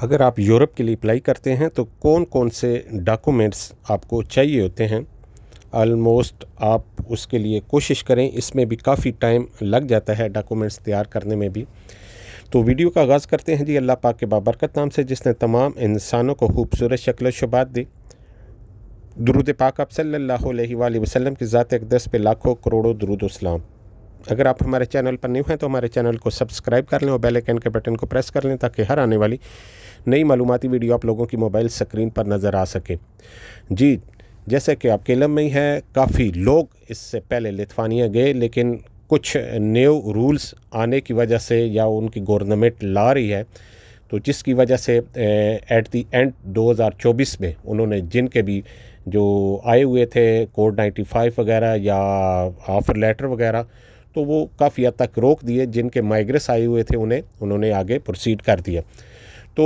اگر آپ یورپ کے لیے اپلائی کرتے ہیں تو کون کون سے ڈاکومنٹس آپ کو چاہیے ہوتے ہیں، آلموسٹ آپ اس کے لیے کوشش کریں، اس میں بھی کافی ٹائم لگ جاتا ہے ڈاکومنٹس تیار کرنے میں بھی۔ تو ویڈیو کا آغاز کرتے ہیں اللہ پاک کے بابرکت نام سے جس نے تمام انسانوں کو خوبصورت شکل و شبات دی۔ درود پاک آپ صلی اللہ علیہ وآلہ وسلم کی ذات اقدس پہ لاکھوں کروڑوں درود و سلام۔ اگر آپ ہمارے چینل پر نیو ہیں تو ہمارے چینل کو سبسکرائب کر لیں اور بیل آئیکن کے بٹن کو پریس کر لیں تاکہ ہر آنے والی نئی معلوماتی ویڈیو آپ لوگوں کی موبائل سکرین پر نظر آ سکے۔ جی، جیسے کہ آپ کے علم میں ہی ہے، کافی لوگ اس سے پہلے لتھوانیا گئے، لیکن کچھ نیو رولز آنے کی وجہ سے یا ان کی گورنمنٹ لا رہی ہے، تو جس کی وجہ سے ایٹ دی اینڈ 2024 میں انہوں نے جن کے بھی جو آئے ہوئے تھے کوڈ 95 وغیرہ یا آفر لیٹر وغیرہ، تو وہ کافی حد تک روک دیے۔ جن کے مائگریس آئے ہوئے تھے انہوں نے آگے پروسیڈ کر دیا۔ تو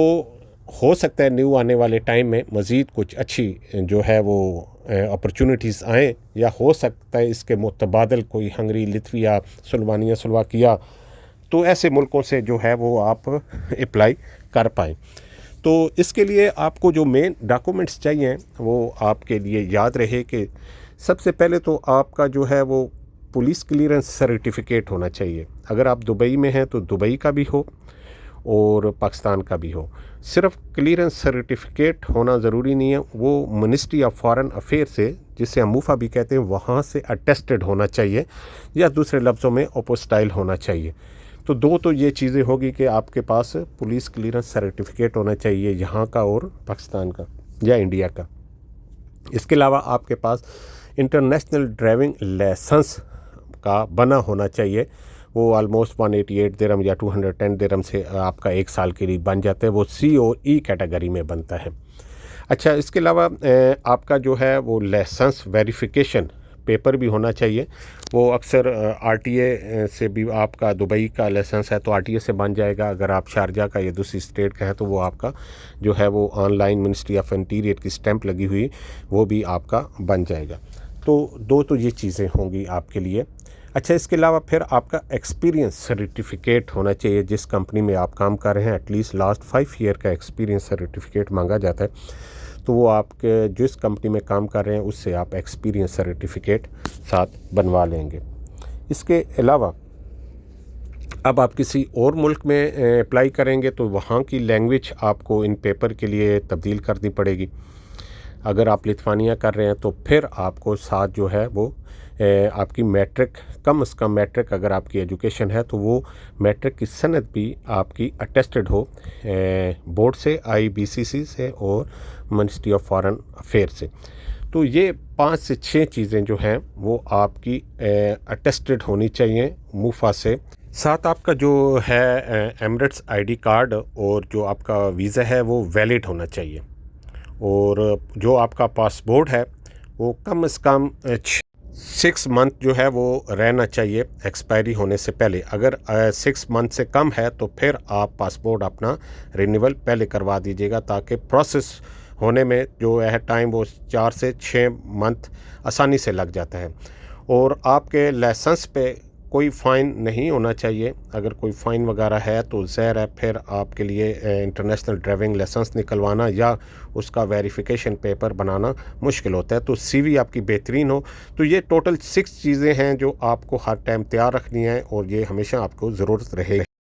ہو سکتا ہے نیو آنے والے ٹائم میں مزید کچھ اچھی جو ہے وہ اپرچونٹیز آئیں، یا ہو سکتا ہے اس کے متبادل کوئی ہنگری، لتھویا، سلوانیا، سلواکیا، تو ایسے ملکوں سے جو ہے وہ آپ اپلائی کر پائیں۔ تو اس کے لیے آپ کو جو مین ڈاکومنٹس چاہیے وہ آپ کے لیے یاد رہے کہ سب سے پہلے تو آپ کا جو ہے وہ پولیس کلیئرنس سرٹیفکیٹ ہونا چاہیے۔ اگر آپ دبئی میں ہیں تو دبئی کا بھی ہو اور پاکستان کا بھی ہو۔ صرف کلیئرنس سرٹیفکیٹ ہونا ضروری نہیں ہے، وہ منسٹری آف فارن افیئر سے، جسے ہم موفا بھی کہتے ہیں، وہاں سے اٹیسٹڈ ہونا چاہیے، یا دوسرے لفظوں میں اوپوسٹائل ہونا چاہیے۔ تو دو تو یہ چیزیں ہوگی کہ آپ کے پاس پولیس کلیئرنس سرٹیفکیٹ ہونا چاہیے یہاں کا اور پاکستان کا یا انڈیا کا۔ اس کے علاوہ آپ کے پاس انٹرنیشنل ڈرائیونگ لائسنس کا بنا ہونا چاہیے۔ وہ آلموسٹ 188 درہم یا 210 درہم سے آپ کا 1 سال کے لیے بن جاتا ہے، وہ COE کیٹیگری میں بنتا ہے۔ اچھا، اس کے علاوہ آپ کا جو ہے وہ لائسنس ویریفیکیشن پیپر بھی ہونا چاہیے۔ وہ اکثر RTA سے بھی، آپ کا دبئی کا لائسنس ہے تو RTA سے بن جائے گا، اگر آپ شارجہ کا یا دوسری اسٹیٹ کا ہے تو وہ آپ کا جو ہے وہ online ministry of interior کی اسٹیمپ لگی ہوئی وہ بھی آپ کا بن جائے گا۔ تو دو تو یہ چیزیں ہوں گی آپ کے لیے۔ اچھا، اس کے علاوہ پھر آپ کا ایکسپیرینس سرٹیفکیٹ ہونا چاہیے، جس کمپنی میں آپ کام کر رہے ہیں ایٹ لیسٹ لاسٹ 5 ایئر کا ایکسپیرینس سرٹیفکیٹ مانگا جاتا ہے۔ تو وہ آپ کے جس کمپنی میں کام کر رہے ہیں اس سے آپ ایکسپیرینس سرٹیفکیٹ ساتھ بنوا لیں گے۔ اس کے علاوہ اب آپ کسی اور ملک میں اپلائی کریں گے تو وہاں کی لینگویج آپ کو ان پیپر کے لیے تبدیل کرنی پڑے گی۔ اگر آپ لتھوانیا کر رہے ہیں تو پھر آپ کو ساتھ جو ہے وہ آپ کی میٹرک، کم از کم میٹرک اگر آپ کی ایجوکیشن ہے تو وہ میٹرک کی سند بھی آپ کی اٹیسٹڈ ہو بورڈ سے، IBCC سے اور منسٹری آف فارن افیئر سے۔ تو یہ 5 سے 6 چیزیں جو ہیں وہ آپ کی اٹیسٹڈ ہونی چاہیے موفا سے۔ ساتھ آپ کا جو ہے ایمریٹس ID کارڈ اور جو آپ کا ویزا ہے وہ ویلڈ ہونا چاہیے، اور جو آپ کا پاسپورٹ ہے وہ کم از کم 6 منتھ جو ہے وہ رہنا چاہیے ایکسپائری ہونے سے پہلے۔ اگر 6 منتھ سے کم ہے تو پھر آپ پاسپورٹ اپنا رینیول پہلے کروا دیجیے گا، تاکہ پروسیس ہونے میں جو ہے ٹائم وہ 4 سے 6 منتھ آسانی سے لگ جاتا ہے۔ اور آپ کے لائسنس پہ کوئی فائن نہیں ہونا چاہیے۔ اگر کوئی فائن وغیرہ ہے تو ظاہر ہے پھر آپ کے لیے انٹرنیشنل ڈرائیونگ لائسنس نکلوانا یا اس کا ویریفیکیشن پیپر بنانا مشکل ہوتا ہے۔ تو CV آپ کی بہترین ہو۔ تو یہ ٹوٹل 6 چیزیں ہیں جو آپ کو ہر ٹائم تیار رکھنی ہیں، اور یہ ہمیشہ آپ کو ضرورت رہے گی۔